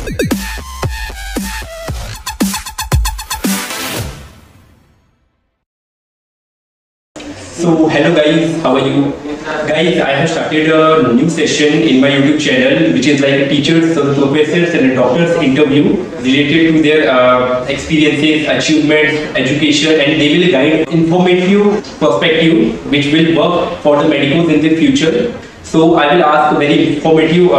So hello guys, how are you? Guys, I have started a new session in my YouTube channel which is like teachers, professors and doctors interview related to their experiences, achievements, education, and they will guide informative perspective which will work for the medicals in the future. So I will ask very informative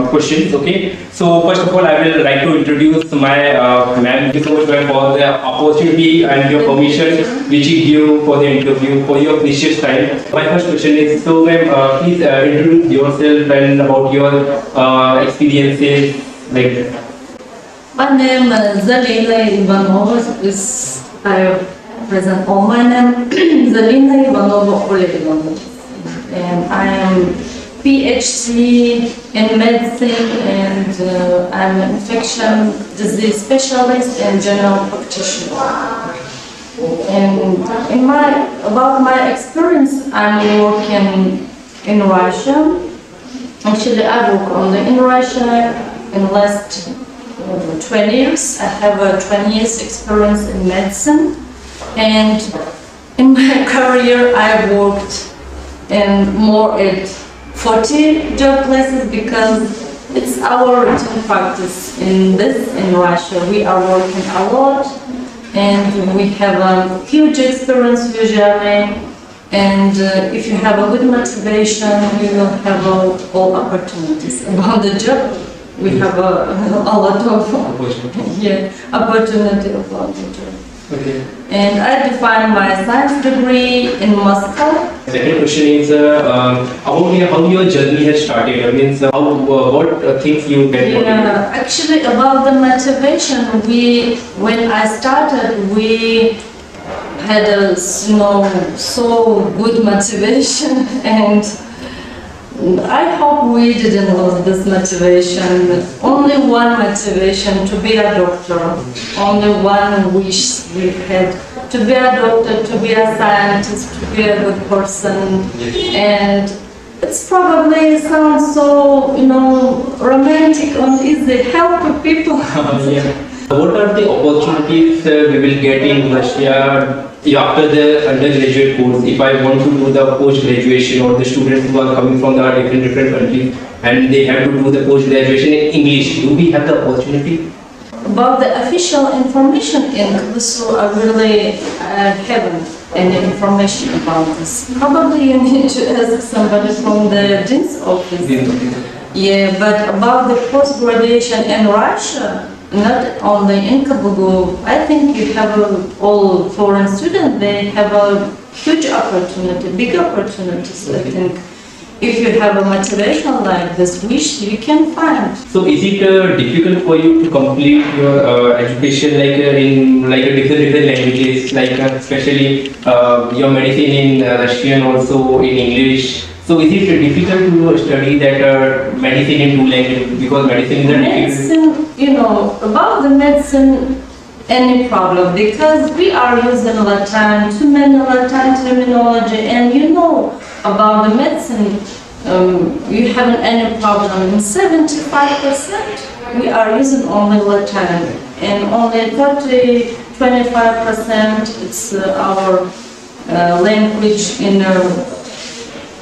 questions, okay? So first of all, I will like to introduce my ma'am. Thank you so much ma'am for the opportunity and your permission which you give for the interview, for your precious time. My first question is, so ma'am, please introduce yourself and about your experiences like that. My name is Zalina Evanovna. I present all my name. Zalina Evanovna, and I am PhD in medicine, and I'm an infection disease specialist and general practitioner. And about my experience, I'm working in Russia. Actually, I work only in Russia in the last 20 years. I have a 20 years experience in medicine, and in my career, I worked in more at 40 job places because it's our routine practice in Russia. We are working a lot and we have a huge experience usually, and if you have a good motivation, you will have all opportunities about the job. We have a lot of opportunity about the job. Okay. And I define my science degree in Moscow. Second question is about how your journey has started. I mean, what things you get? Yeah, actually about the motivation, when I started, we had a so good motivation, and I hope we didn't lose this motivation. Only one motivation, to be a doctor. Only one wish we had, to be a doctor, to be a scientist, to be a good person. And it's probably sounds so, romantic and easy, help people. Yeah. What are the opportunities we will get in Russia after the undergraduate course? If I want to do the post-graduation, or the students who are coming from the different countries and they have to do the post-graduation in English, do we have the opportunity? About the official information in Kosovo, I really haven't any information about this. Probably you need to ask somebody from the Dean's office. Yeah, but about the post-graduation in Russia, not only in Kabugo, I think you have all foreign students, they have a huge opportunity, big opportunities, I think. If you have a motivation like this wish, you can find. So is it difficult for you to complete your education in different languages, like especially your medicine in Russian, also in English? So is it difficult to study that medicine in two languages, because medicine is a difficult? About the medicine, any problem, because we are using Latin, too many Latin terminology, and about the medicine, you haven't any problem. In 75% we are using only Latin, and only 25% it's our language in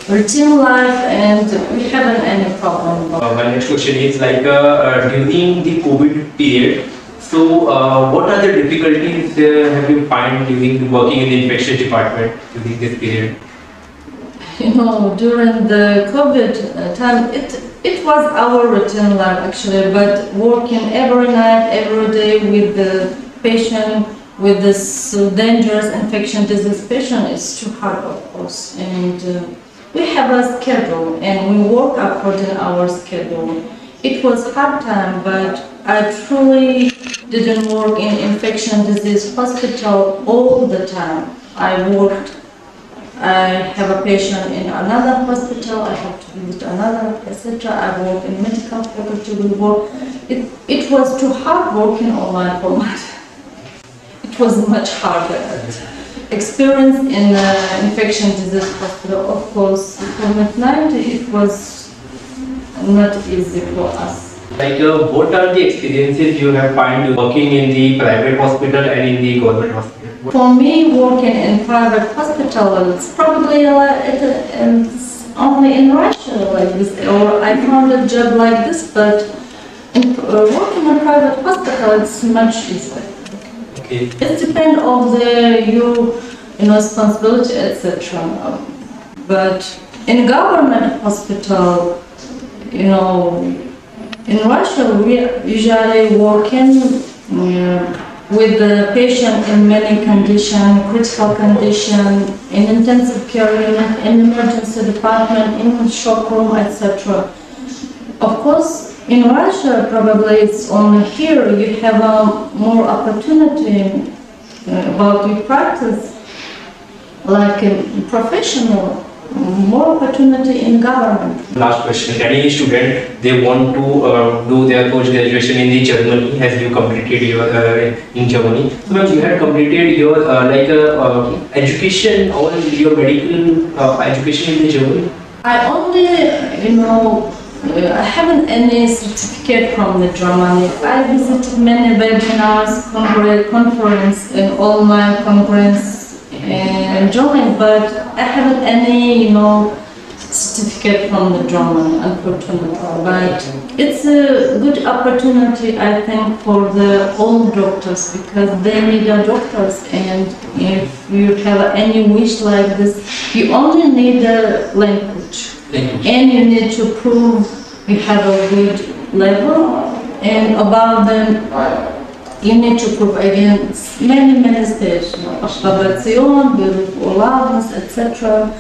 routine life, and we haven't any problem. My next question is during the COVID period, so what are the difficulties have you find during working in the infection department during this period? During the COVID time, it was our routine life actually, but working every night, every day with the patient, with this dangerous infection disease patient, is too hard, of course. And we have a schedule and we work according to our schedule. It was hard time, but I truly didn't work in infection disease hospital all the time. I have a patient in another hospital, I have to visit another, etc. I work in medical faculty, it was too hard working online format. It was much harder. Experience in infection disease hospital, of course, COVID-19, it was not easy for us. Like, what are the experiences you have found working in the private hospital and in the government hospital? For me, working in private hospitals, probably it's only in Russia like this, or I found a job like this, but working in private hospital it's much easier. Okay. It depends on your responsibility, etc. But in government hospital, in Russia we usually working with the patient in many conditions, critical condition, in intensive care unit, in emergency department, in shock room, etc. Of course, in Russia, probably it's only here you have more opportunity about your practice, like a professional, more opportunity in government. Last question. Any student, they want to do their post-graduation in the Germany, as you completed your in Germany. So when you had completed your education or your medical education in the Germany? I only, I haven't any certificate from the Germany. I visited many webinars, conference, and online conference in Germany, but I haven't any, certificate from the German, unfortunately. But it's a good opportunity, I think, for the old doctors because they need doctors, and if you have any wish like this, you only need a language. And you need to prove you have a good level, and about them you need to prove against many stages, approbation, loudness, etc.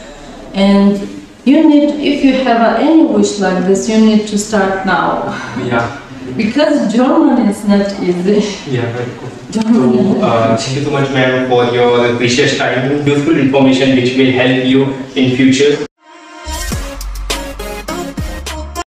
And you need, if you have any wish like this, you need to start now. Yeah. Because German is not easy. Yeah, very cool. Thank you so much, ma'am, for your precious time, useful information which will help you in future.